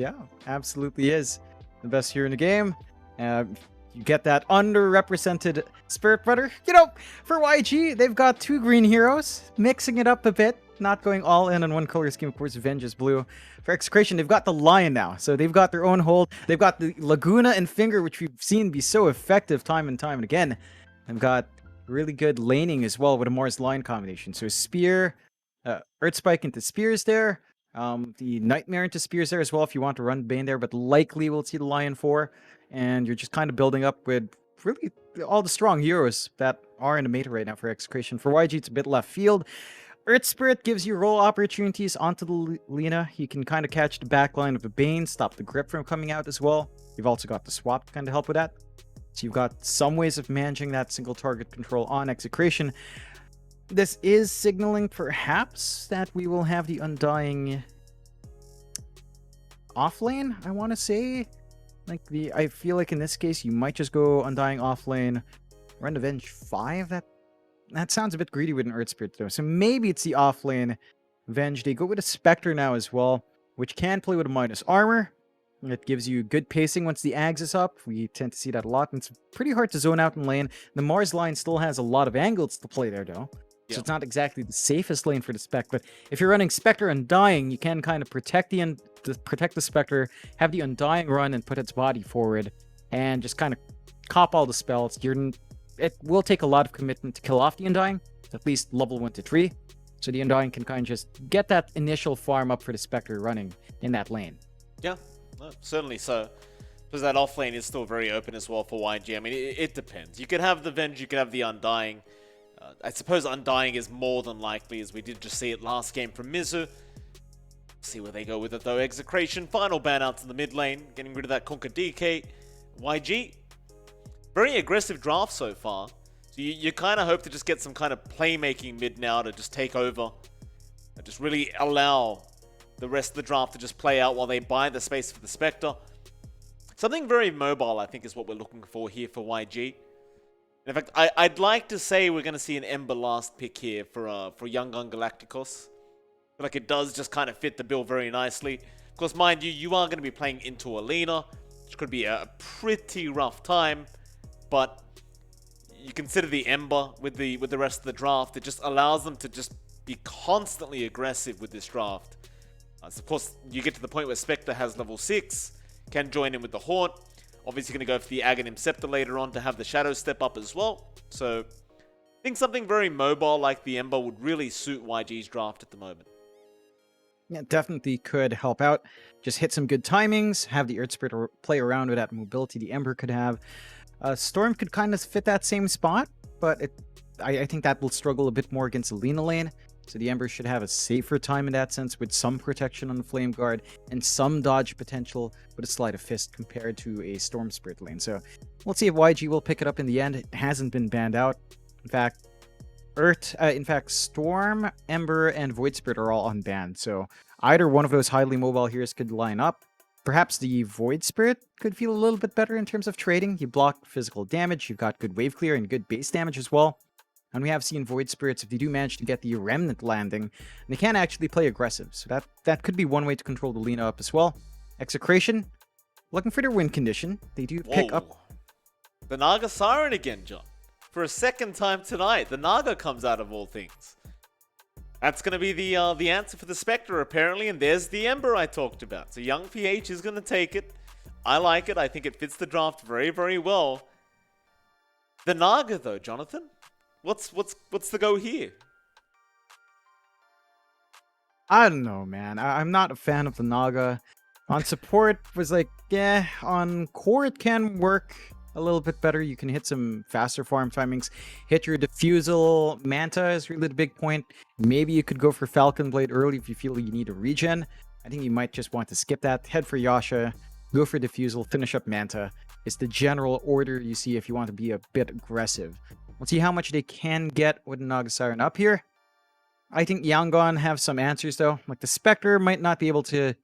Yeah, absolutely is. The best hero in the game. You get that underrepresented Spirit Brother. You know, for YG, they've got 2 green heroes, mixing it up a bit, not going all in on one color scheme. Of course, Venge is blue. For Execration, they've got the Lion now, so they've got their own hold. They've got the Laguna and Finger, which we've seen be so effective time and time and again. They've got really good laning as well with a Mars Lion combination. So Spear, Earth Spike into Spears there. The Nightmare into Spears there as well if you want to run Bane there, but likely we'll see the Lion 4. And you're just kind of building up with really all the strong heroes that are in the meta right now for Execration. For YG, it's a bit left field. Earth Spirit gives you roll opportunities onto the Lina. You can kind of catch the backline of the Bane, stop the grip from coming out as well. You've also got the swap to kind of help with that. So you've got some ways of managing that single target control on Execration. This is signaling perhaps that we will have the Undying off lane, I want to say. I feel like in this case, you might just go Undying off lane, run the Venge 5. That sounds a bit greedy with an Earth Spirit though. So maybe it's the off lane Venge. They go with a Spectre now as well, which can play with a minus armor. It gives you good pacing once the Ags is up. We tend to see that a lot, and it's pretty hard to zone out in lane. The Mars line still has a lot of angles to play there though. So it's not exactly the safest lane for the Spec, but if you're running Spectre Undying, you can kind of protect the Spectre, have the Undying run and put its body forward, and just kind of cop all the spells. It will take a lot of commitment to kill off the Undying, at least level 1 to 3, so the Undying can kind of just get that initial farm up for the Spectre running in that lane. Yeah, no, certainly so. Because that off lane is still very open as well for YG. I mean, it depends. You could have the Venge, you could have the Undying. I suppose Undying is more than likely, as we did just see it last game from Mizu. See where they go with it though. Execration, final ban out to the mid lane, getting rid of that Conquer DK. YG, very aggressive draft so far. So you kind of hope to just get some kind of playmaking mid now to just take over. And just really allow the rest of the draft to just play out while they buy the space for the Spectre. Something very mobile, I think, is what we're looking for here for YG. In fact, I'd like to say we're going to see an Ember last pick here for Yangon Galacticos. I feel like it does just kind of fit the bill very nicely. Of course, mind you, you are going to be playing into Alina, which could be a pretty rough time. But you consider the Ember with the rest of the draft. It just allows them to just be constantly aggressive with this draft. So of course, you get to the point where Spectre has level 6, can join in with the Haunt. Obviously going to go for the Aghanim Scepter later on to have the Shadow step up as well. So I think something very mobile like the Ember would really suit YG's draft at the moment. Yeah, definitely could help out. Just hit some good timings, have the Earth Spirit play around with that mobility the Ember could have. Storm could kind of fit that same spot, but I think that will struggle a bit more against the Lina lane. So the Ember should have a safer time in that sense, with some protection on the Flame Guard and some dodge potential with a Sleight of Fist compared to a Storm Spirit lane. So we'll see if YG will pick it up in the end. It hasn't been banned out. In fact, Storm, Ember, and Void Spirit are all unbanned. So either one of those highly mobile heroes could line up. Perhaps the Void Spirit could feel a little bit better in terms of trading. You block physical damage, you've got good wave clear and good base damage as well. And we have seen Void Spirits, if they do manage to get the Remnant landing, they can actually play aggressive. So that could be one way to control the Lina up as well. Execration, looking for their win condition. They do pick up the Naga Siren again, John. For a second time tonight, the Naga comes out of all things. That's going to be the answer for the Spectre, apparently, and there's the Ember I talked about. So young PH is going to take it. I like it. I think it fits the draft very, very well. The Naga, though, Jonathan, what's the go here? I don't know, man. I'm not a fan of the Naga. On support, was like, yeah, on core it can work a little bit better. You can hit some faster farm timings. Hit your Diffusal. Manta is really the big point. Maybe you could go for Falcon Blade early if you feel you need a regen. I think you might just want to skip that. Head for Yasha. Go for Diffusal. Finish up Manta. It's the general order you see if you want to be a bit aggressive. We'll see how much they can get with Naga Siren up here. I think Yangon have some answers though. Like the Spectre might not be able to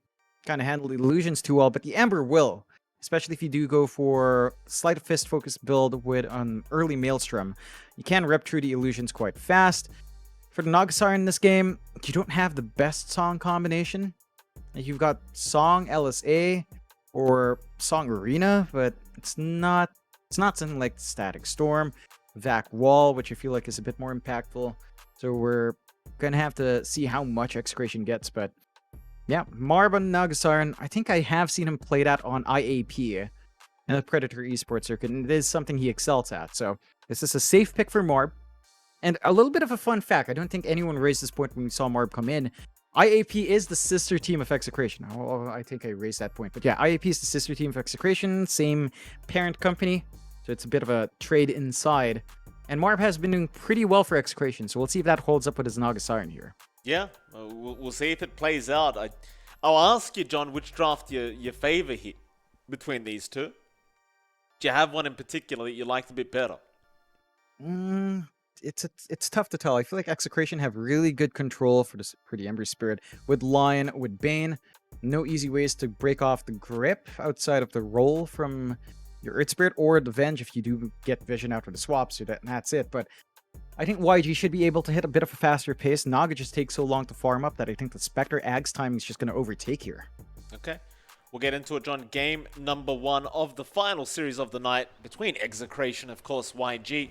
kind of handle the illusions too well, but the Ember will. Especially if you do go for Sleight of Fist focused build with an early Maelstrom. You can rep through the illusions quite fast. For the Naga Siren in this game, you don't have the best song combination. You've got Song LSA or Song Arena, but it's not something like Static Storm, Vac Wall, which I feel like is a bit more impactful. So we're gonna have to see how much Execration gets, but yeah, Marb on Nagasiren, I think I have seen him play that on IAP in the Predator esports circuit, and it is something he excels at. So this is a safe pick for Marb. And a little bit of a fun fact, I don't think anyone raised this point when we saw Marb come in. IAP is the sister team of Execration. Oh, I think I raised that point. But yeah, IAP is the sister team of Execration, same parent company. So it's a bit of a trade inside. And Marb has been doing pretty well for Execration, so we'll see if that holds up with his Nagasiren here. Yeah, we'll see if it plays out. I'll ask you, John, which draft you favor here between these two? Do you have one in particular that you liked a bit better? It's tough to tell. I feel like Execration have really good control for the Ember Spirit with Lion, with Bane. No easy ways to break off the grip outside of the roll from your Earth Spirit or the Venge if you do get Vision out with the swap, so that's it. But I think YG should be able to hit a bit of a faster pace. Naga just takes so long to farm up that I think the Spectre Ag's timing is just going to overtake here. Okay. We'll get into it, John. Game number 1 of the final series of the night between Execration, of course, YG.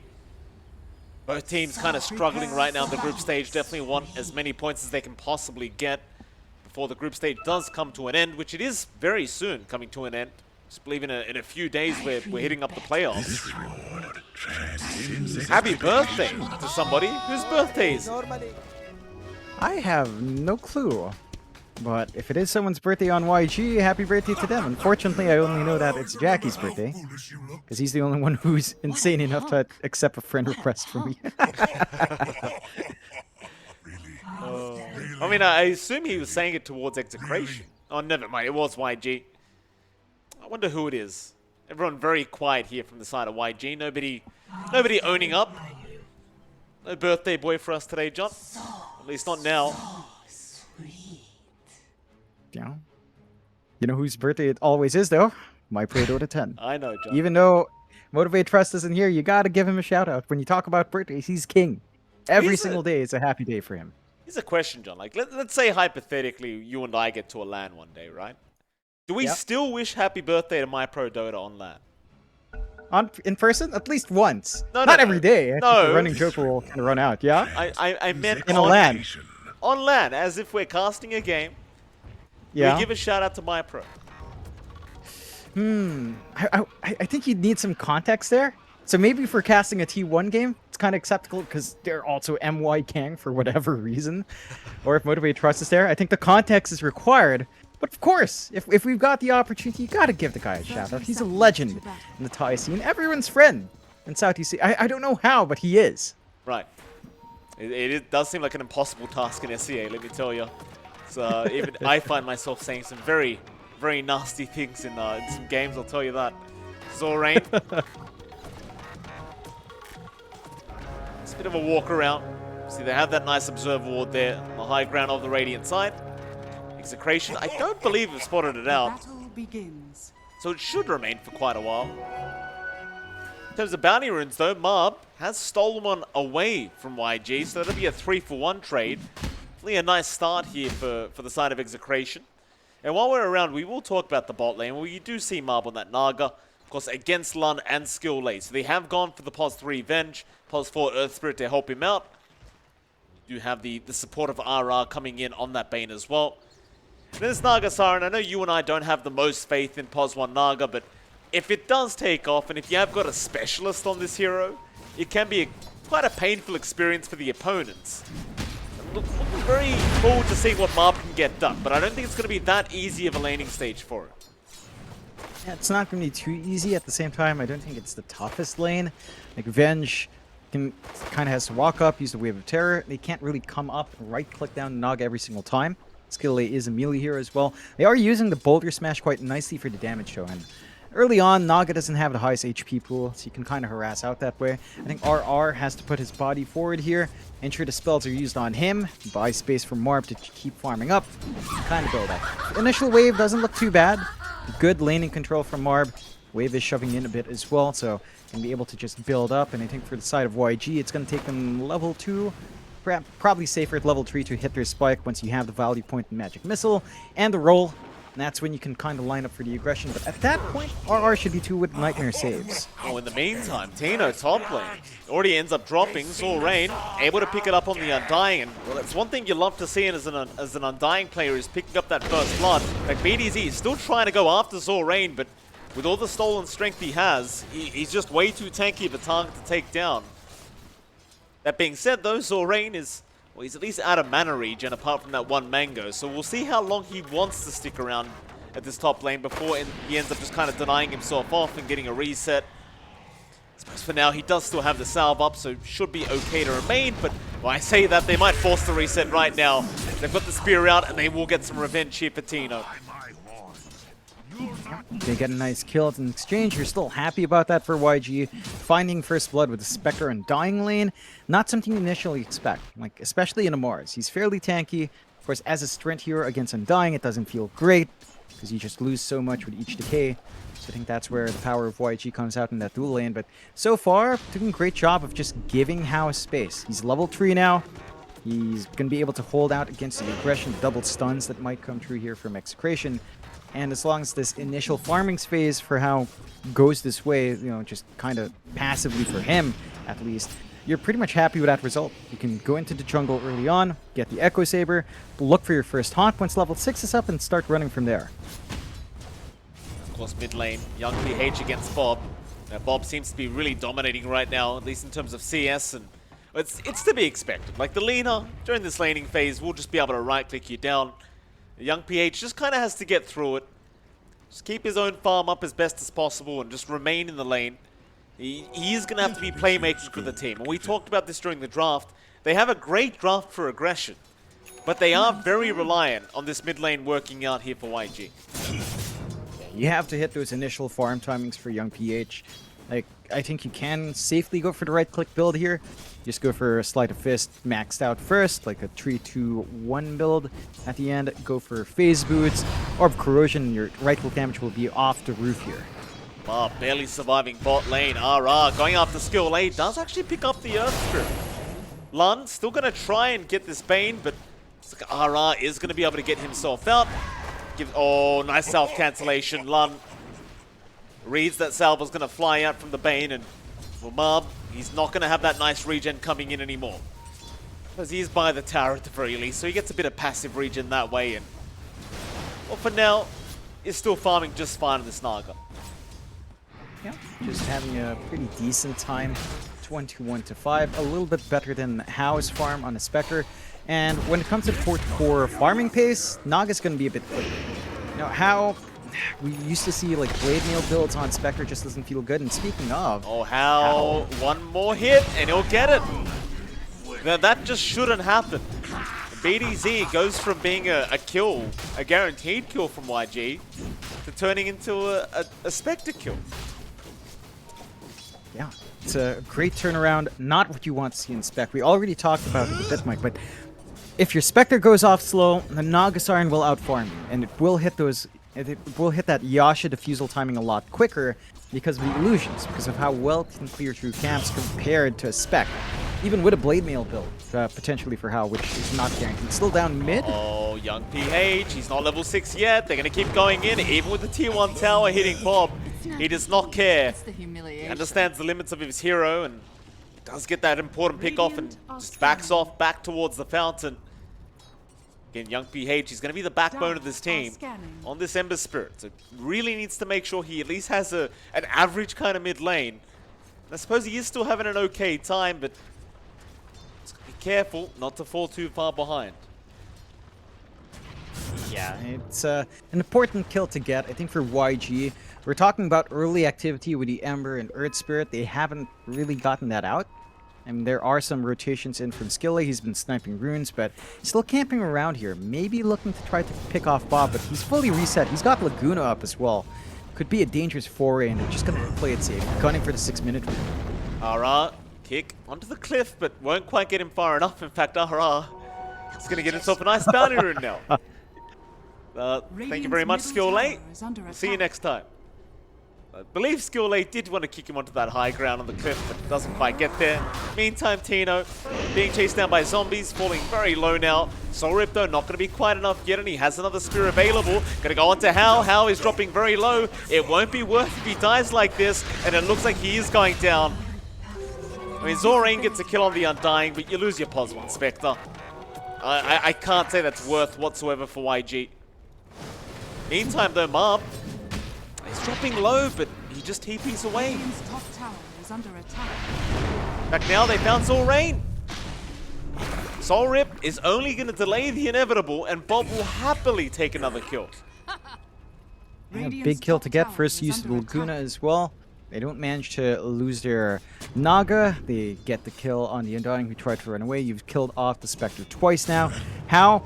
Both teams kind of struggling right now in the group stage. Definitely want as many points as they can possibly get before the group stage does come to an end, which it is very soon coming to an end. Just believe in a few days we're hitting up the playoffs. Happy birthday to somebody. Whose birthday is it? I have no clue. But if it is someone's birthday on YG, happy birthday to them. Unfortunately, I only know that it's Jackie's birthday. Because he's the only one who's insane enough to accept a friend request from me. I mean, I assume he was saying it towards Execration. Oh, never mind. It was YG. I wonder who it is. Everyone very quiet here from the side of YG. Nobody owning up. No birthday boy for us today, John. At least not now. Yeah. You know whose birthday it always is, though? My Play Dota 10. I know, John. Even though Motivate Trust isn't here, you gotta give him a shout out. When you talk about birthdays, he's king. Every single day is a happy day for him. Here's a question, John. Like, let's say hypothetically you and I get to a LAN one day, right? Do we still wish happy birthday to My Pro Dota on LAN? In person? At least once. No, Not every day. I think No. the running joke will kind of run out, yeah? I meant In a LAN. On LAN, as if we're casting a game. Yeah. We give a shout out to My Pro. I think you'd need some context there. So maybe if we're casting a T1 game, it's kind of acceptable because they're also MY Kang for whatever reason. Or if Motivate Trust is there, I think the context is required. But of course, if we've got the opportunity, you gotta give the guy a shout out. He's a legend in the Thai scene. Everyone's friend in Southeast Asia. I don't know how, but he is. Right. It does seem like an impossible task in SCA, let me tell you. So even I find myself saying some very, very nasty things in some games, I'll tell you that. Zorain. It's a bit of a walk around. See, they have that nice observer ward there on the high ground of the Radiant side. Execration, I don't believe we've spotted it out. So it should remain for quite a while. In terms of bounty runes though, Marb has stolen one away from YG, so that'll be a 3-for-1 trade. Definitely a nice start here for the side of Execration. And while we're around, we will talk about the bot lane, where you do see Marb on that Naga, of course, against Lun and Skill Lane. So they have gone for the Pos 3 Venge, Pos 4 Earth Spirit to help him out. You do have the support of RR coming in on that Bane as well. And this Nagasiren, I know you and I don't have the most faith in Pos 1 Naga, but if it does take off, and if you have got a specialist on this hero, it can be quite a painful experience for the opponents. Looking very forward to seeing what Marb can get done, but I don't think it's going to be that easy of a laning stage for it. Yeah, it's not going to be too easy. At the same time, I don't think it's the toughest lane. Like, Venge kind of has to walk up, use the Wave of Terror. They can't really come up and right-click down Naga every single time. Skill A is a melee here as well. They are using the Boulder Smash quite nicely for the damage show, and early on, Naga doesn't have the highest HP pool, so you can kind of harass out that way. I think RR has to put his body forward here, ensure the spells are used on him, buy space for Marb to keep farming up, kind of build up. Initial wave doesn't look too bad. Good laning control from Marb. Wave is shoving in a bit as well, so can be able to just build up. And I think for the side of YG, it's going to take them level 2 probably safer at level 3 to hit their spike once you have the value point and magic missile and the roll. And that's when you can kind of line up for the aggression. But at that point, RR should be 2 with Nightmare saves. Oh, in the meantime, Tino top lane already ends up dropping. Saw Rain able to pick it up on the Undying, and well, that's one thing you love to see as an Undying player is picking up that first blood. Like BDZ is still trying to go after Saw Rain, but with all the stolen strength he has, he's just way too tanky of a target to take down. That being said, though, Saw Rain is, well, he's at least out of mana regen apart from that one Mango, so we'll see how long he wants to stick around at this top lane before he ends up just kind of denying himself off and getting a reset. I suppose for now he does still have the salve up, so should be okay to remain, but when I say that, they might force the reset right now. They've got the spear out and they will get some revenge here for Tino. They get a nice kill in exchange. You're still happy about that for YG. Finding first blood with the Spectre and Dying lane, not something you initially expect, like especially in a Mars. He's fairly tanky. Of course, as a sprint hero against Undying, it doesn't feel great because you just lose so much with each decay. So I think that's where the power of YG comes out in that dual lane. But so far, doing a great job of just giving House space. He's level 3 now. He's going to be able to hold out against the aggression, double stuns that might come through here from Execration. And as long as this initial farming phase for how goes this way, you know, just kind of passively for him, at least, you're pretty much happy with that result. You can go into the jungle early on, get the Echo Saber, look for your first haunt once level 6 is up, and start running from there. Of course, mid lane, Young PH against Bob. Now, Bob seems to be really dominating right now, at least in terms of CS, and it's to be expected. Like, the leaner, during this laning phase, will just be able to right-click you down. Young PH just kind of has to get through it. Just keep his own farm up as best as possible and just remain in the lane. He is going to have to be playmaking for the team. And we talked about this during the draft. They have a great draft for aggression, but they are very reliant on this mid lane working out here for YG. You have to hit those initial farm timings for Young PH. Like, I think you can safely go for the right-click build here. Just go for a Sleight of Fist maxed out first, like a 3-2-1 build. At the end, go for Phase Boots. Orb Corrosion, your right-click damage will be off the roof here. Bob barely surviving bot lane. RR going after skill A does actually pick up the Earth Strip. Lun still going to try and get this Bane, but RR is going to be able to get himself out. Oh, nice self-cancellation. Lun reads that Salva's going to fly out from the Bane, and well, Mob, he's not going to have that nice regen coming in anymore. Because he's by the tower at the very least, so he gets a bit of passive regen that way, and well, for now, is still farming just fine in this Naga. Yeah, just having a pretty decent time. 21-5, a little bit better than House farm on a Spectre. And when it comes to core farming pace, Naga's going to be a bit quicker. You know, how we used to see like blade mail builds on Spectre just doesn't feel good. And speaking of, oh, how one more hit and he'll get it. Now, that just shouldn't happen. BDZ goes from being a kill, a guaranteed kill from YG, to turning into a Spectre kill. Yeah, it's a great turnaround. Not what you want to see in Spec. We already talked about it a bit, Mike, but if your Spectre goes off slow, the Naga Siren will outfarm you, and it will hit those. It will hit that Yasha defusal timing a lot quicker because of the illusions, because of how well it can clear through camps compared to a Spec. Even with a Blade Mail build, potentially for how, which is not guaranteed. Still down mid. Oh, Young PH, he's not level 6 yet. They're going to keep going in, even with the tier 1 tower hitting Bob. He does not care. He understands the limits of his hero and does get that important pick off and just backs off back towards the fountain. Again, Young PH, he's going to be the backbone of this team on this Ember Spirit. So really needs to make sure he at least has an average kind of mid lane. And I suppose he is still having an okay time, but be careful not to fall too far behind. Yeah, it's an important kill to get, I think, for YG. We're talking about early activity with the Ember and Earth Spirit. They haven't really gotten that out. I mean, there are some rotations in from Skilla. He's been sniping runes, but still camping around here. Maybe looking to try to pick off Bob, but he's fully reset. He's got Laguna up as well. Could be a dangerous foray, and they're just going to play it safe. Gunning for the 6-minute rune. RR, kick onto the cliff, but won't quite get him far enough. In fact, RR is going to get himself a nice bounty rune now. Thank you very much, Skill 8. See you next time. I believe Skill 8 did want to kick him onto that high ground on the cliff, but doesn't quite get there. Meantime, Tino being chased down by zombies, falling very low now. Soul Rip, though, not going to be quite enough yet, and he has another spear available. Going to go on to Hao. Hao is dropping very low. It won't be worth if he dies like this, and it looks like he is going down. I mean, Zorain gets a kill on the Undying, but you lose your pos one, Spectre. I can't say that's worth whatsoever for YG. Meantime, though, Marb, he's dropping low, but he just TPs away. Radiant's top tower is under attack. Back now, they found Zorain. Soul Rip is only going to delay the inevitable, and Bob will happily take another kill. Yeah, big kill to get. First use of Laguna as well. They don't manage to lose their Naga. They get the kill on the Undying who tried to run away. You've killed off the Spectre twice now. Hao,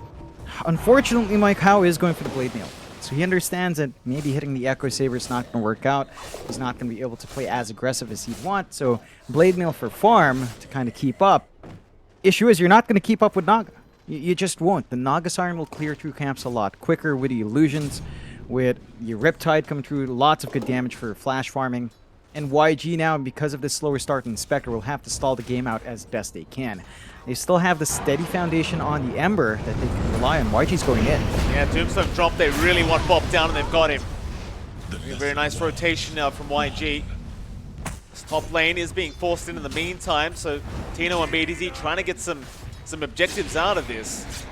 unfortunately, Mike, Hao is going for the Blade Mail. So he understands that maybe hitting the Echo Saber is not going to work out. He's not going to be able to play as aggressive as he'd want. So Blade Mail for farm to kind of keep up. Issue is you're not going to keep up with Naga. You just won't. The Naga Siren will clear through camps a lot quicker with the illusions, with your Riptide coming through, lots of good damage for flash farming. And YG now, because of this slower start in Spectre, will have to stall the game out as best they can. They still have the steady foundation on the Ember that they can rely on. YG's going in. Yeah, Tombstone dropped. They really want Bob down, and they've got him. A very nice rotation now from YG. This top lane is being forced in the meantime, so Tino and BDZ trying to get some objectives out of this.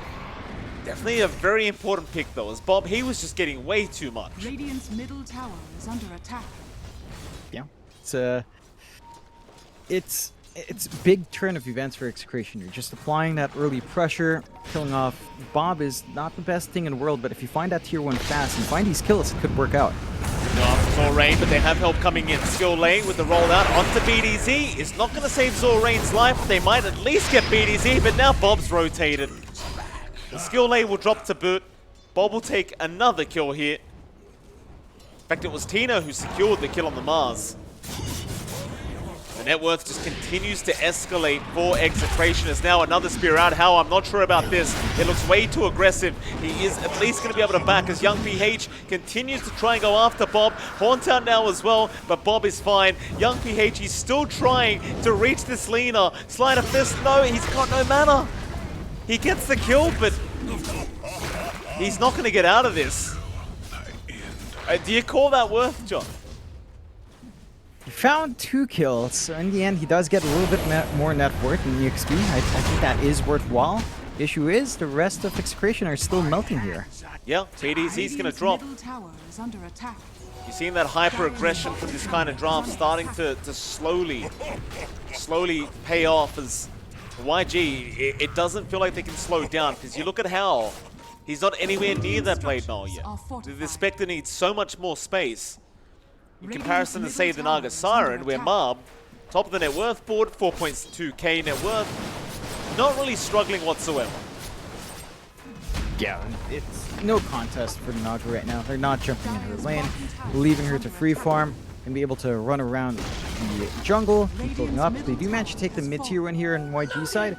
Definitely a very important pick, though, as Bob, he was just getting way too much. Radiant's middle tower is under attack. Yeah, it's a big turn of events for Execration. You're just applying that early pressure, killing off Bob is not the best thing in the world, but if you find that tier 1 fast and find these kills, it could work out. Zorain, but they have help coming in. Skill lane with the rollout onto BDZ. It's not going to save Zorain's life. They might at least get BDZ, but now Bob's rotated. The skill lane will drop to boot. Bob will take another kill here. In fact, it was Tino who secured the kill on the Mars. The net worth just continues to escalate for Execration. It's now another spear out. How? I'm not sure about this. It looks way too aggressive. He is at least going to be able to back as Young PH continues to try and go after Bob. Haunt out now as well, but Bob is fine. Young PH is still trying to reach this Lina. Slide of Fist, no, he's got no mana. He gets the kill, but he's not going to get out of this. Do you call that worth, John? He found 2 kills, so in the end he does get a little bit more net worth in the XP. I think that is worthwhile. Issue is, the rest of Execration are still melting here. Yeah, BDZ's going to drop. Middle tower is under attack. You're seeing that hyper-aggression from this kind of draft starting to slowly pay off as YG, it doesn't feel like they can slow down, because you look at Hal, he's not anywhere near that Blade Mail yet. The Spectre needs so much more space. In comparison to, say, the Naga Siren, where Marb, top of the net worth board, 4.2k net worth, not really struggling whatsoever. Yeah, it's no contest for the Naga right now. They're not jumping in her lane, leaving her to free farm, and be able to run around the jungle, keep building up. They do manage to take the mid-tier one here on YG side,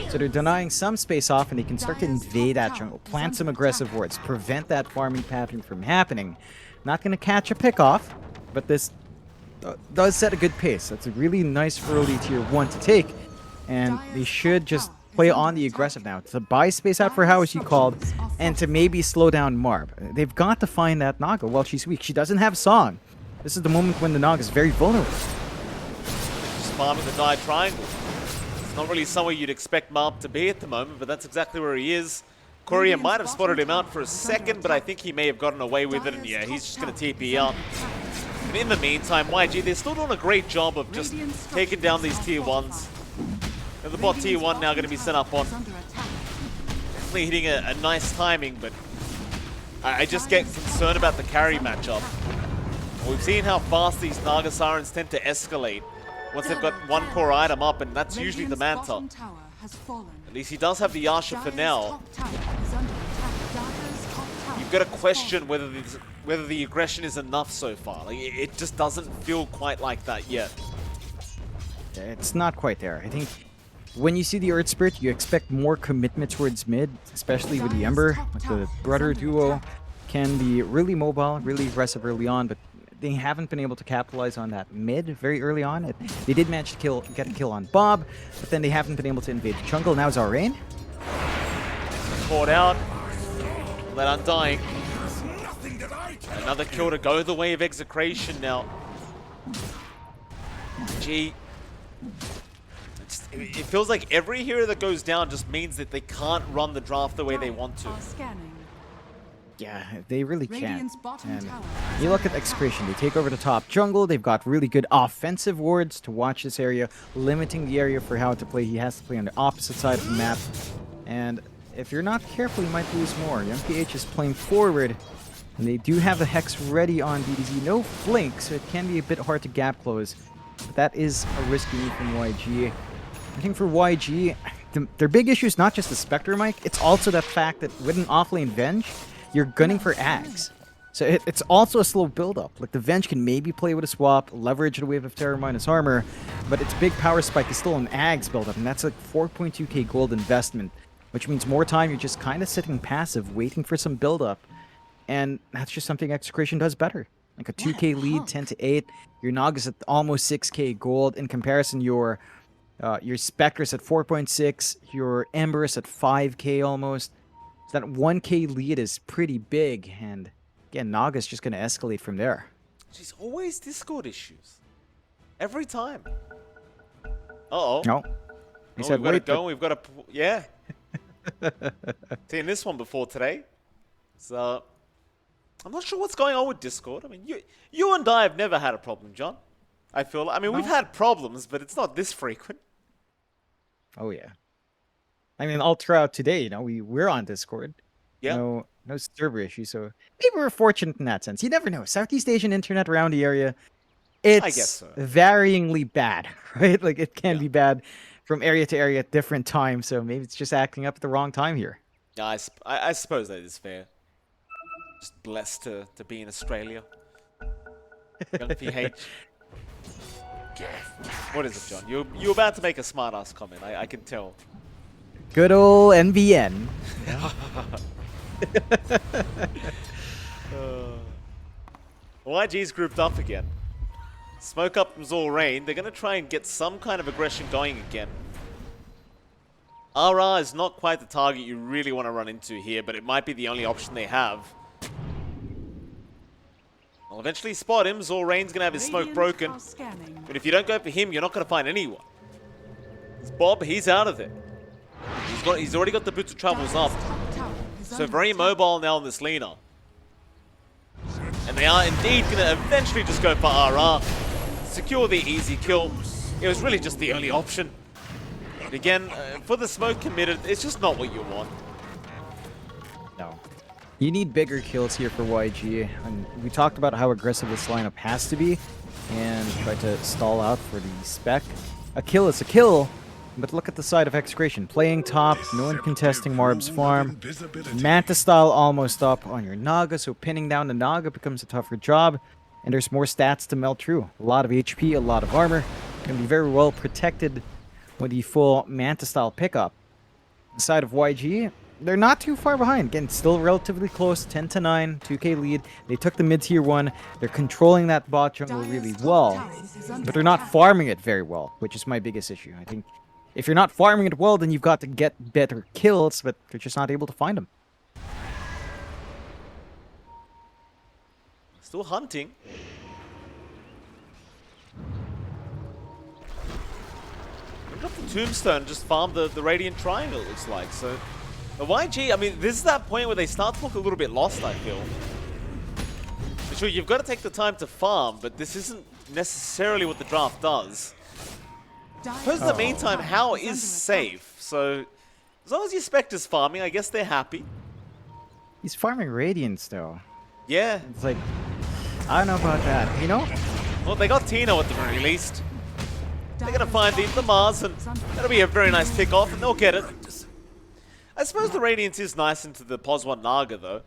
so they're denying some space off, and they can start to invade that jungle, plant some aggressive wards, prevent that farming pattern from happening. Not going to catch a pick-off, but this does set a good pace. That's a really nice early tier 1 to take, and they should just play on the aggressive now to buy space out for how is she called, and to maybe slow down Marb. They've got to find that Naga while she's weak. She doesn't have Song. This is the moment when the Naga is very vulnerable. Just farming the die triangle. It's not really somewhere you'd expect Marb to be at the moment, but that's exactly where he is. Courier might have spotted him out for a second, but I think he may have gotten away with it, and yeah, he's just going to TP out. And in the meantime, YG, they're still doing a great job of just taking down these tier 1s. And the bot tier 1 now going to be set up on. Definitely hitting a nice timing, but I just get concerned about the carry matchup. We've seen how fast these Naga Sirens tend to escalate once they've got one core item up, and that's usually the Manta. At least he does have the Yasha for now. You've got to question whether the aggression is enough so far. Like, it just doesn't feel quite like that yet. It's not quite there. I think when you see the Earth Spirit, you expect more commitment towards mid, especially with the Ember. Like the brother duo can be really mobile, really aggressive early on, but they haven't been able to capitalize on that mid very early on. They did manage to get a kill on Bob, but then they haven't been able to invade the jungle. Now Zarain. Caught out. That Undying. Another kill to go the way of Execration now. Gee. It feels like every hero that goes down just means that they can't run the draft the way they want to. Scanning. Yeah, they really can't. Radiant's bottom And tower. you look at Execration, they take over the top jungle. They've got really good offensive wards to watch this area, limiting the area for how to play. He has to play on the opposite side of the map. And if you're not careful, you might lose more. Young PH is playing forward, and they do have the Hex ready on BDZ. No blink, so it can be a bit hard to gap close. But that is a risky move from YG. I think for YG, their big issue is not just the Spectre, Mike. It's also the fact that with an offlane Venge, you're gunning for Ags. So it's also a slow build-up. Like, the Venge can maybe play with a swap, leverage the Wave of Terror minus armor, but its big power spike is still an Ags build-up, and that's like 4.2k gold investment, which means more time you're just kind of sitting passive, waiting for some build-up. And that's just something Execration does better. Like a 2k lead, 10 to 8. Your Naga's at almost 6k gold. In comparison, your Spectre's at 4.6, your Ember's at 5k almost. So that 1k lead is pretty big, and again, Naga's just going to escalate from there. She's always Discord issues. Every time. Uh-oh. No. He said, we've got to wait, go. We've got to... Yeah. Seen this one before today. So, I'm not sure what's going on with Discord. I mean, you and I have never had a problem, John. I feel... I mean, we've had problems, but it's not this frequent. Oh, yeah. I mean, all throughout today, we're on Discord. Yeah. No server issues, so maybe we're fortunate in that sense. You never know. Southeast Asian internet around the area, it's I guess so. varyingly bad, right? Like, it can be bad from area to area at different times, so maybe it's just acting up at the wrong time here. Yeah, I suppose that is fair. Just blessed to be in Australia. Young PH. What is it, John? You're about to make a smart-ass comment. I can tell. Good old NBN. YG's grouped up again. Smoke up from Zarain. They're going to try and get some kind of aggression going again. RR is not quite the target you really want to run into here, but it might be the only option they have. I'll eventually spot him. Zorain's going to have his smoke broken. But if you don't go for him, you're not going to find anyone. It's Bob, he's out of there. He's already got the boots of travels up. So very mobile now on this Lina. And they are indeed going to eventually just go for RR. Secure the easy kill. It was really just the only option. But again, for the smoke committed, it's just not what you want. No. You need bigger kills here for YG. And we talked about how aggressive this lineup has to be, and try to stall out for the spec. A kill is a kill, but look at the side of Execration. Playing top, no one contesting Marb's farm. Manta style almost up on your Naga, so pinning down the Naga becomes a tougher job. And there's more stats to melt through. A lot of HP, a lot of armor. Can be very well protected with the full Manta style pickup. The side of YG, they're not too far behind. Again, still relatively close, 10 to 9, 2k lead. They took the mid-tier 1. They're controlling that bot jungle really well, but they're not farming it very well, which is my biggest issue. I think if you're not farming it well, then you've got to get better kills, but they're just not able to find them. Still hunting. Look up the tombstone, just farm the Radiant Triangle, it looks like. So, the YG, I mean, this is that point where they start to look a little bit lost, I feel. For sure, you've got to take the time to farm, but this isn't necessarily what the draft does. Suppose in the meantime, How is safe. So, as long as your Spectre's farming, I guess they're happy. He's farming Radiance, though. Yeah. It's like, I don't know about that, you know? Well, they got Tino at the very least. They're going to find the Mars, and that'll be a very nice tick-off, and they'll get it. I suppose the Radiance is nice into the POS 1 Naga, though.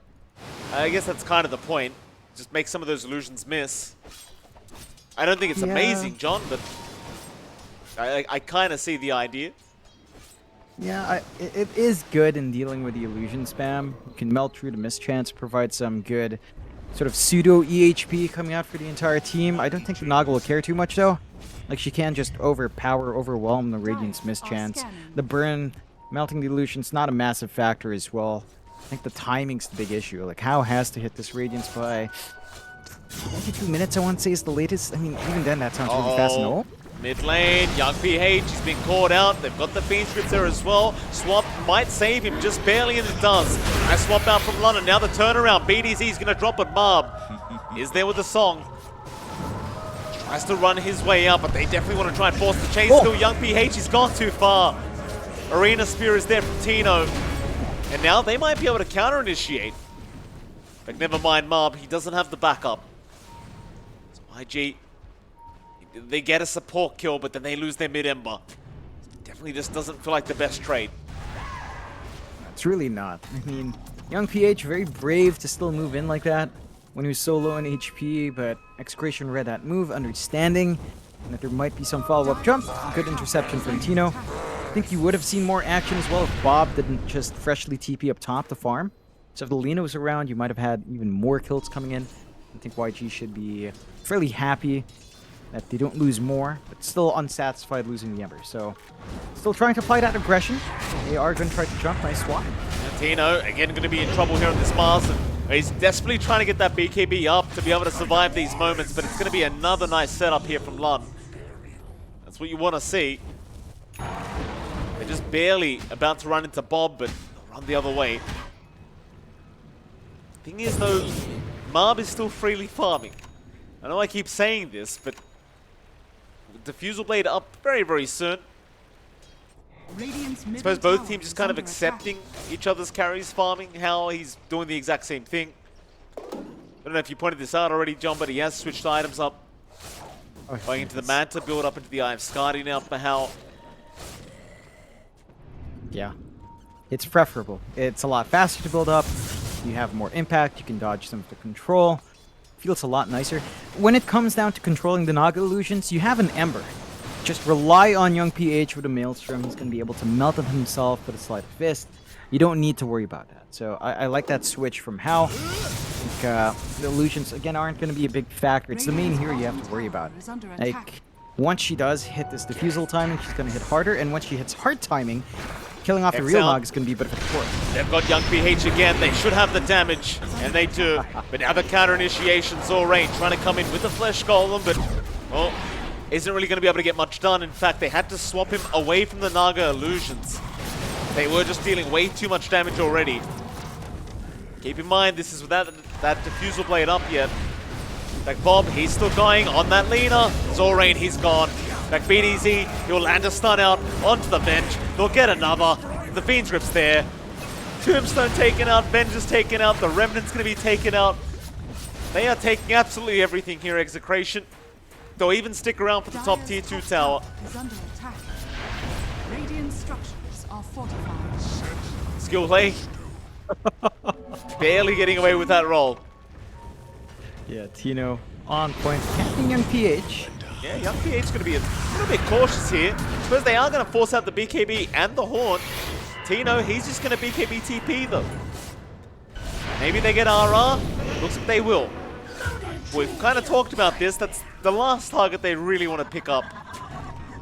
I guess that's kind of the point. Just make some of those illusions miss. I don't think it's amazing, John, but I kind of see the idea. Yeah, it is good in dealing with the illusion spam. You can melt through the mischance, provide some good sort of pseudo EHP coming out for the entire team. I don't think the Naga will care too much though. Like she can just overwhelm the Radiant's mischance. The burn, melting the illusion's not a massive factor as well. I think the timing's the big issue. Like How has to hit this Radiance by 22 minutes, I want to say, is the latest. I mean, even then, that sounds really fast. No? Mid lane, Young PH, he's been caught out. They've got the Fiend Scripts there as well. Swap might save him just barely, and it does. Nice swap out from London. Now the turnaround. BDZ's going to drop it. Marb is there with the song. Tries to run his way out, but they definitely want to try and force the chase. Still, Young PH, he's gone too far. Arena Spear is there from Tino. And now they might be able to counter-initiate. But never mind Marb, he doesn't have the backup. So YG, they get a support kill, but then they lose their mid-ember. Definitely just doesn't feel like the best trade. It's really not. I mean, Young PH, very brave to still move in like that when he was so low in HP, but Execration read that move, understanding that there might be some follow-up jump. Good interception from Tino. I think you would have seen more action as well if Bob didn't just freshly TP up top to farm. So if the Lina was around, you might have had even more kills coming in. I think YG should be fairly happy that they don't lose more, but still unsatisfied losing the Ember. So still trying to apply that aggression. They are going to try to jump. Nice swap. And Tino, again, going to be in trouble here on this Mars. He's desperately trying to get that BKB up to be able to survive these moments, but it's going to be another nice setup here from Lund. That's what you want to see. They're just barely about to run into Bob, but they'll run the other way. Thing is, though, Marb is still freely farming. I know I keep saying this, but with Diffusal Blade up very, very soon, I suppose both teams just kind of accepting each other's carries farming, how he's doing the exact same thing. I don't know if you pointed this out already, John, but he has switched items up. Going into the Manta, build up into the Eye of Skadi now for how. Yeah, it's preferable. It's a lot faster to build up. You have more impact. You can dodge some of the control. Feels a lot nicer. When it comes down to controlling the Naga illusions, you have an Ember. Just rely on Young PH with a Maelstrom. He's going to be able to melt them himself with a Sleight of Fist. You don't need to worry about that. So I like that switch from How. I think, the illusions, again, aren't going to be a big factor. It's the main hero you have to worry about. Like, once she does hit this Diffusal timing, she's going to hit harder. And once she hits hard timing, killing off the real Nog is going to be a bit of a chore. They've got Young PH again. They should have the damage, and they do. But now the counter initiation, Zorain trying to come in with the Flesh Golem, but, well, isn't really going to be able to get much done. In fact, they had to swap him away from the Naga illusions. They were just dealing way too much damage already. Keep in mind, this is without that Diffusal Blade up yet. Like Bob, he's still going on that Lina. Zorain, he's gone. Back BDZ, he'll land a stun out onto the bench. They'll get another. The Fiend Script's there. Tombstone taken out, Vengeance taken out, the Remnant's going to be taken out. They are taking absolutely everything here, Execration. They'll even stick around for the top tier 2 tower. Radiant structures are fortified. Skill play. Barely getting away with that roll. Yeah, Tino on point. Captain Young PH. Yeah, Young PH is going to be a little bit cautious here. Suppose they are going to force out the BKB and the Haunt. Tino, he's just going to BKB TP though. Maybe they get RR. Looks like they will. We've kind of talked about this. That's the last target they really want to pick up.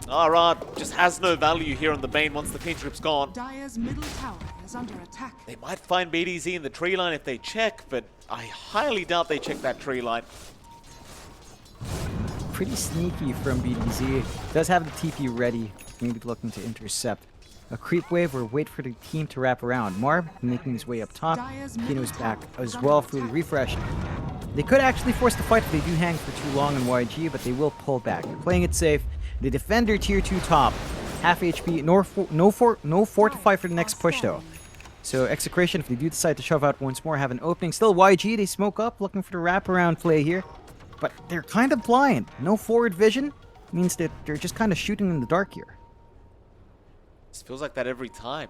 RR just has no value here on the Bane once the Fiend Script's gone. Dire's middle tower is under attack. They might find BDZ in the tree line if they check, but I highly doubt they check that tree line. Pretty sneaky from BDZ. Does have the TP ready, maybe looking to intercept a creep wave or wait for the team to wrap around. Marb making his way up top. Tino's back as well, fully refreshed. They could actually force the fight if they do hang for too long on YG, but they will pull back. They're playing it safe. They defend their tier 2 top. Half HP, no fortify for the next push though. So Execration, if they do decide to shove out once more, have an opening. Still YG, they smoke up, looking for the wraparound play here. But they're kind of blind. No forward vision means that they're just kind of shooting in the dark here. This feels like that every time.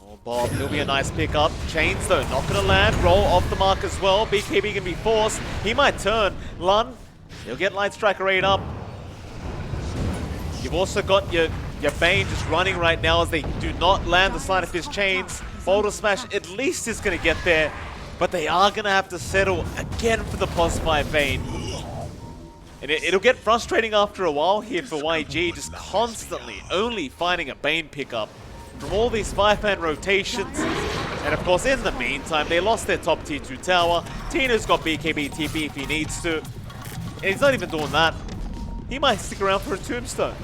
Oh, Bob, he'll be a nice pickup. Chains, though, not going to land. Roll off the mark as well. BKB can be forced. He might turn. Lun, he'll get Light Strike Raid up. You've also got your Bane just running right now as they do not land the Sleight of Fist chains. Boulder Smash at least is going to get there. But they are going to have to settle again for the +5 Bane. And it'll get frustrating after a while here for YG, just constantly only finding a Bane pickup from all these 5-man rotations. And of course, in the meantime, they lost their top tier 2 tower. Tino's got BKB TP if he needs to. And he's not even doing that. He might stick around for a tombstone.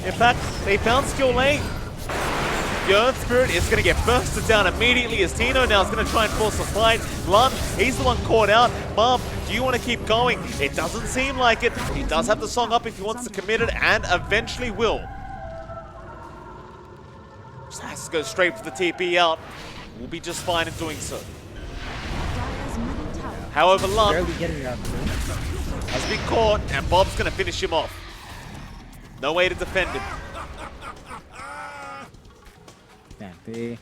In fact, they found skill lane. The Earth Spirit is going to get bursted down immediately as Tino now is going to try and force a fight. Lund, he's the one caught out. Bob, do you want to keep going? It doesn't seem like it. He does have the song up if he wants to commit it, and eventually will. Just has to go straight for the TP out. We'll be just fine in doing so. However, Lund Barely getting out. has been caught, and Bob's going to finish him off. No way to defend him. Yeah, they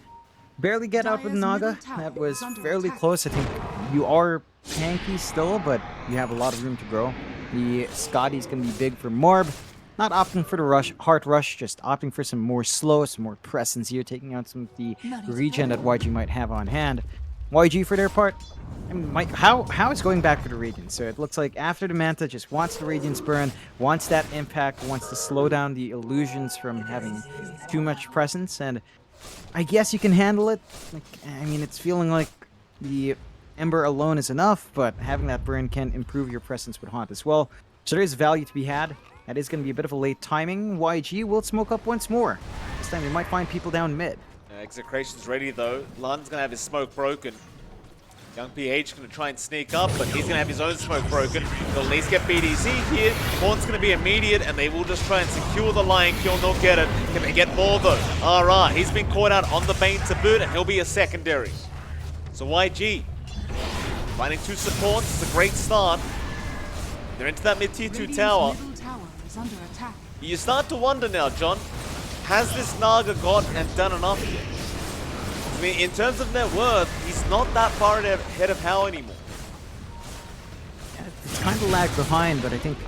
barely get out with Naga. That was fairly close. I think you are tanky still, but you have a lot of room to grow. The Scotty's going to be big for Morb. Not opting for the hard rush, just opting for some more slow, some more presence here, taking out some of the regen that YG might have on hand. YG, for their part, I mean, Mike, how is going back for the Radiant? So it looks like after the Manta just wants the Radiant's burn, wants that impact, wants to slow down the illusions from having too much presence, and I guess you can handle it. Like, I mean, it's feeling like the Ember alone is enough, but having that burn can improve your presence with Haunt as well. So there is value to be had. That is going to be a bit of a late timing. YG will smoke up once more. This time we might find people down mid. Execration's ready though. Lund's going to have his smoke broken. Young PH going to try and sneak up, but he's going to have his own smoke broken. He'll at least get BDZ here. Haunt's going to be immediate, and they will just try and secure the Lion Kill. They'll get it. Can they get more though? RR, he's been caught out on the Bane to boot, and he'll be a secondary. So YG, finding 2 supports. It's a great start. They're into that mid-tier 2 tower. Under attack. You start to wonder now, John, has this Naga got and done enough yet? I mean, in terms of net worth, he's not that far ahead of Hao anymore. Yeah, it's kind of lagged behind, but I think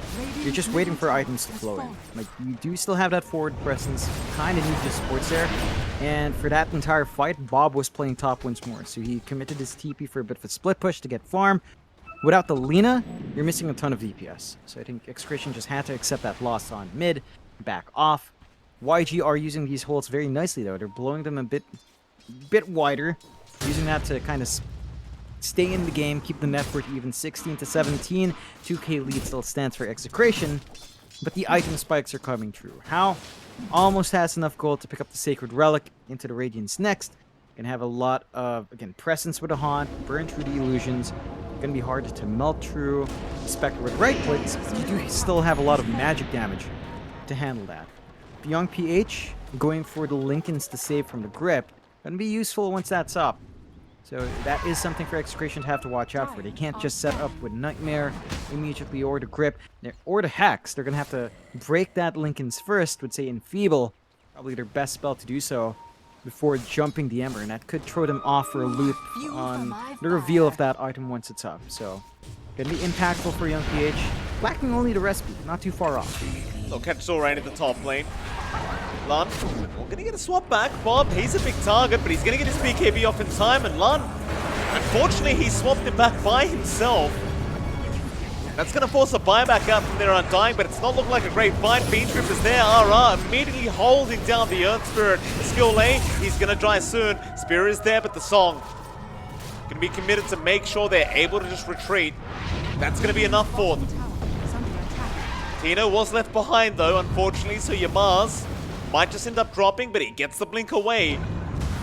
you're just waiting for items to flow in. Like, you do still have that forward presence, kind of need your supports there. And for that entire fight, Bob was playing top once more, so he committed his TP for a bit of a split push to get farm. Without the Lina, you're missing a ton of DPS. So I think Execration just had to accept that loss on mid, back off. YG are using these holes very nicely though. They're blowing them a bit wider, using that to kind of stay in the game, keep the net worth even 16 to 17. 2k lead still stands for Execration, but the item spikes are coming true. Hao almost has enough gold to pick up the Sacred Relic into the Radiance next. Gonna have a lot of, again, presence with a Haunt, burn through the illusions. Gonna be hard to melt through Spectre with right clicks, but you do still have a lot of magic damage to handle that. Young PH going for the Lincolns to save from the grip. Gonna be useful once that's up. So that is something for Execration to have to watch out for. They can't just set up with Nightmare immediately or the grip or the Hex. They're gonna have to break that Lincolns first, would say Enfeeble. Probably their best spell to do so before jumping the Ember, and that could throw them off for a loop on the reveal of that item once it's up. So, gonna be impactful for Young PH. Lacking only the recipe, not too far off. They'll catch Soul Rain at the top lane. Lund, we're gonna get a swap back. Bob, he's a big target, but he's gonna get his BKB off in time, and Lund, unfortunately, he swapped him back by himself. That's going to force a buyback out from their Undying, but it's not looking like a great fight. Beatrip is there. RR immediately holding down the Earth Spirit. Skill lane, he's going to die soon. Spirit is there, but the song going to be committed to make sure they're able to just retreat. That's going to be enough for them. Tino was left behind though, unfortunately, so Yamaz might just end up dropping, but he gets the blink away.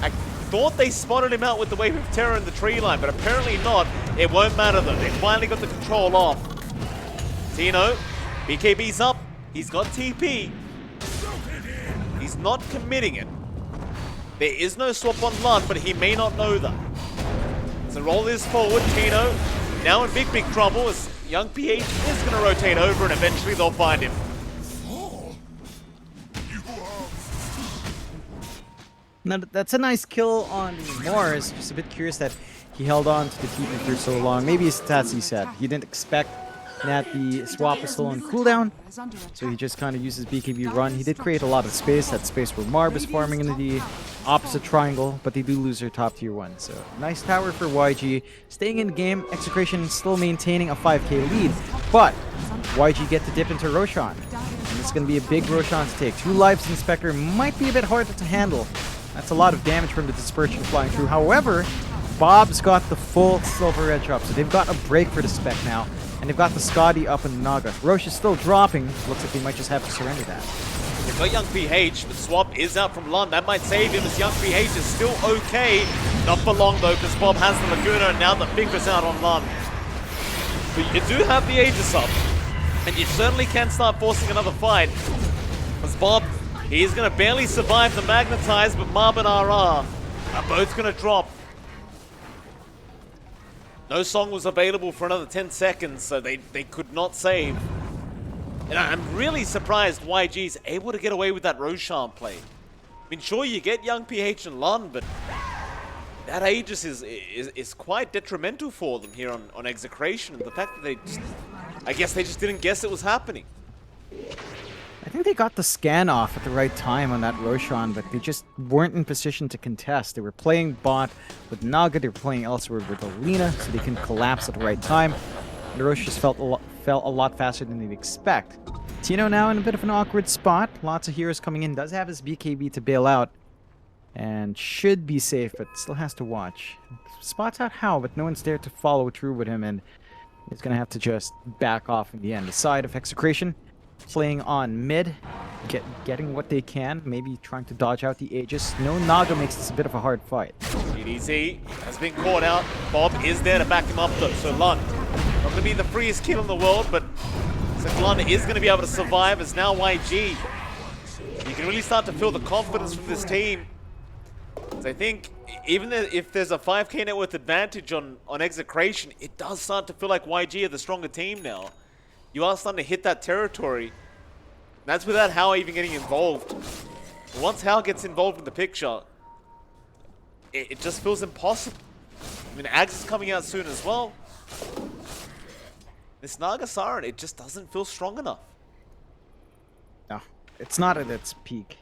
I thought they spotted him out with the Wave of Terror in the tree line, but apparently not. It won't matter though. They finally got the control off. Tino, BKB's up. He's got TP. He's not committing it. There is no swap on Lund, but he may not know that. So roll this forward. Tino now in big trouble as Young PH is going to rotate over and eventually they'll find him. Now, that's a nice kill on Morris. Just a bit curious that he held on to the TP for so long. Maybe it's as he said. He didn't expect that the swap is still on cooldown, so he just kind of uses BKB run. He did create a lot of space, that space where Marb is farming into the opposite triangle, but they do lose their top tier 1. So nice tower for YG. Staying in the game, Execration still maintaining a 5k lead, but YG get to dip into Roshan. And it's going to be a big Roshan to take. 2 lives in Spectre might be a bit harder to handle. That's a lot of damage from the dispersion flying through. However, Bob's got the full silver edge up, so they've got a break for the spec now. And they've got the Scotty up in the Naga. Roche is still dropping. Looks like they might just have to surrender that. They've got Young PH, but swap is out from Lund. That might save him as Young PH is still okay. Not for long though, because Bob has the Laguna and now the finger's out on Lund. But you do have the Aegis up, and you certainly can start forcing another fight. As Bob, he's going to barely survive the Magnetize, but Marb and RR are both going to drop. No song was available for another 10 seconds, so they could not save. And I'm really surprised YG's able to get away with that Roshan play. I mean, sure, you get Young PH and Lund, but that Aegis is quite detrimental for them here on Execration. The fact that they just, I guess they just didn't guess it was happening. I think they got the scan off at the right time on that Roshan, but they just weren't in position to contest. They were playing bot with Naga, they were playing elsewhere with Alina, so they can collapse at the right time. The Roche just fell a lot faster than they'd expect. Tino now in a bit of an awkward spot. Lots of heroes coming in, does have his BKB to bail out, and should be safe, but still has to watch. Spots out how, but no one's there to follow through with him, and he's going to have to just back off in the end. The side of Execration playing on mid, getting what they can, maybe trying to dodge out the Aegis. No Naga makes this a bit of a hard fight. GDZ has been caught out. Bob is there to back him up though, so Lund, not going to be the freest kill in the world, but Lund is going to be able to survive as now YG. You can really start to feel the confidence from this team. So I think even if there's a 5k net worth advantage on Execration, it does start to feel like YG are the stronger team now. You are starting to hit that territory. That's without Hao even getting involved. Once Hao gets involved in the picture, it just feels impossible. I mean, Ags is coming out soon as well. This Naga Siren, it just doesn't feel strong enough. No, it's not at its peak.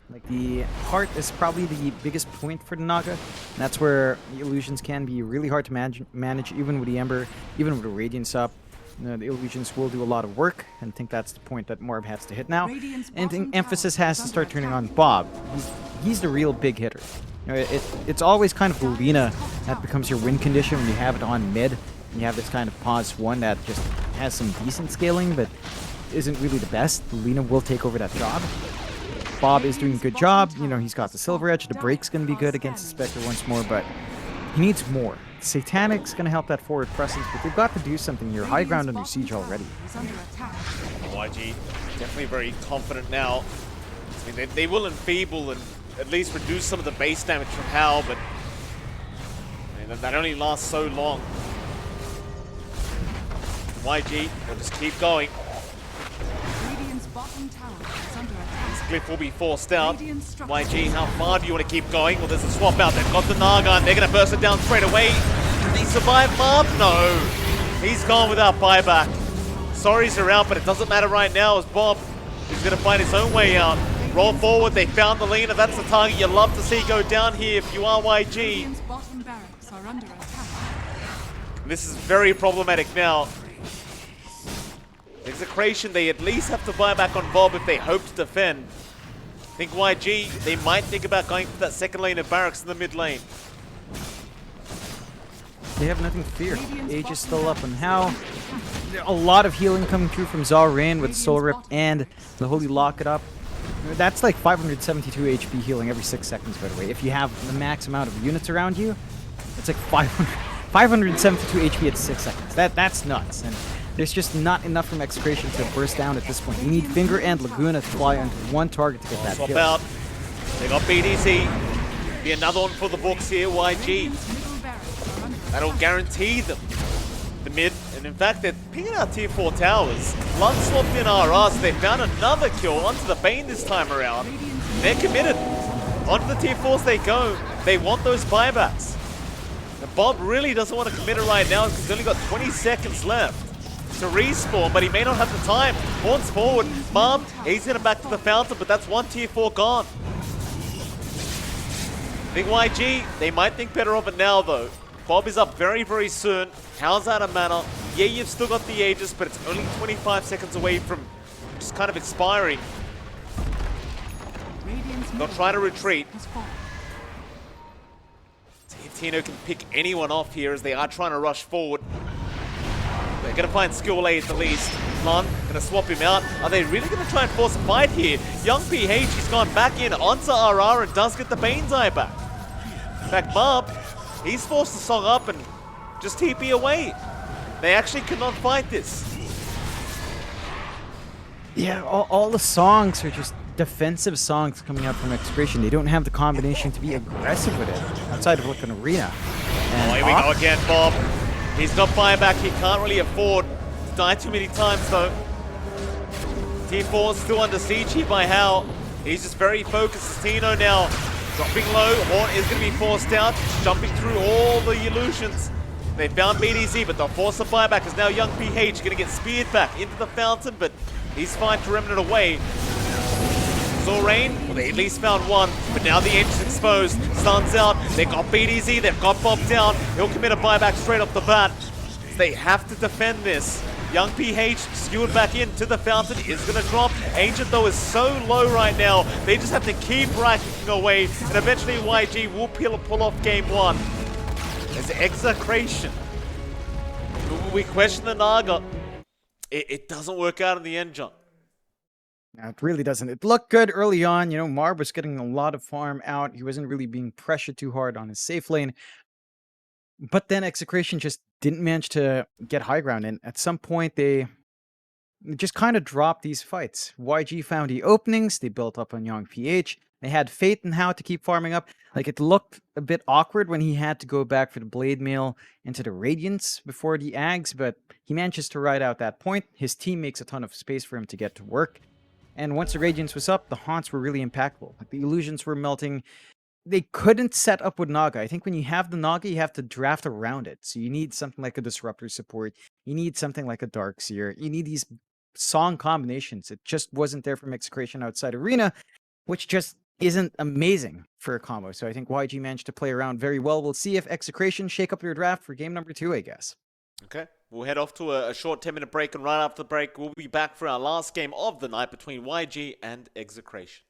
Like, the heart is probably the biggest point for the Naga. And that's where the illusions can be really hard to manage, even with the Ember, even with the Radiance up. The illusions will do a lot of work, and I think that's the point that Morb has to hit now. And emphasis has to start turning on Bob. He's the real big hitter. You know, it's always kind of Lina that becomes your win condition when you have it on mid. And you have this kind of pause 1 that just has some decent scaling, but isn't really the best. Lina will take over that job. Bob is doing a good job. You know, he's got the Silver Edge. The break's going to be good against the Spectre once more, but he needs more. Satanic's going to help that forward presence, but they've got to do something here. High ground under siege already. YG definitely very confident now. I mean, they will enfeeble and at least reduce some of the base damage from Hal, but I mean, that only lasts so long. YG will just keep going. This glyph will be forced out. YG, how far do you want to keep going? Well, there's a swap out. They've got the Naga, and they're going to burst it down straight away. Can he survive Marb? No. He's gone without buyback. Sorries are out, but it doesn't matter right now as Bob is going to find his own way out. Roll forward. They found the Lina. That's the target you love to see go down here if you are YG. This is very problematic now. Execration, they at least have to buy back on Bob if they hope to defend. I think YG, they might think about going for that second lane of barracks in the mid lane. They have nothing to fear. Age is still up and Hal. A lot of healing coming through from Zalrain with Soul Rip and the Holy Lock It Up. That's like 572 HP healing every 6 seconds, by the way. If you have the max amount of units around you, it's like 572 HP at 6 seconds. That's nuts. And there's just not enough from Execration to burst down at this point. You need Finger and Laguna to fly onto one target to get that swap kill. Out. They got BDC. Be another one for the books here, YG. That'll guarantee them the mid. And in fact, they're picking out tier 4 towers. Lund swapped in RR, so they found another kill onto the Bane this time around. They're committed. Onto the tier 4s they go. They want those buybacks. And Bob really doesn't want to commit it right now because he's only got 20 seconds left. to respawn, but he may not have the time. Horns forward, Mom, he's gonna back to the fountain, but that's one tier 4 gone. I think YG, they might think better of it now though. Bob is up very, very soon. How's out of mana? Yeah, you've still got the Aegis, but it's only 25 seconds away from just kind of expiring. They'll try to retreat. Tino can pick anyone off here as they are trying to rush forward. They're going to find skill A at the least. Lon going to swap him out. Are they really going to try and force a fight here? Young PH has gone back in onto RR and does get the Bane's Eye back. In fact, Bob, he's forced the song up and just TP away. They actually cannot fight this. Yeah, all the songs are just defensive songs coming out from Execration. They don't have the combination to be aggressive with it outside of like an arena. And Oh, here we go again, Bob. He's got buyback. He can't really afford to die too many times, though. T4 still under siege here by Hal. He's just very focused. Tino now dropping low. Horn is going to be forced out, jumping through all the illusions. They found BDZ, but they'll force a buyback as now Young PH going to get speared back into the fountain, but he's fine to remnant away. Rain, well, they at least found one, but now the edge is exposed. Stuns out, they've got BDZ, they've got Bob down. He'll commit a buyback straight off the bat. They have to defend this. Young PH skewed back into the fountain, is going to drop. Ancient, though, is so low right now. They just have to keep racking away, and eventually YG will pull off game one. As Execration. We question the Naga. It doesn't work out in the end, John. No, it really doesn't. It looked good early on. You know, Marb was getting a lot of farm out. He wasn't really being pressured too hard on his safe lane. But then Execration just didn't manage to get high ground. And at some point, they just kind of dropped these fights. YG found the openings. They built up on Young PH. They had faith in how to keep farming up. Like, it looked a bit awkward when he had to go back for the Blade Mail into the Radiance before the Ags. But he manages to ride out that point. His team makes a ton of space for him to get to work. And once the Radiance was up, the Haunts were really impactful. Like, the illusions were melting. They couldn't set up with Naga. I think when you have the Naga, you have to draft around it. So you need something like a Disruptor support. You need something like a Darkseer. You need these song combinations. It just wasn't there from Execration outside Arena, which just isn't amazing for a combo. So I think YG managed to play around very well. We'll see if Execration shake up their draft for game number 2, I guess. Okay, we'll head off to a short 10-minute break, and right after the break, we'll be back for our last game of the night between YG and Execration.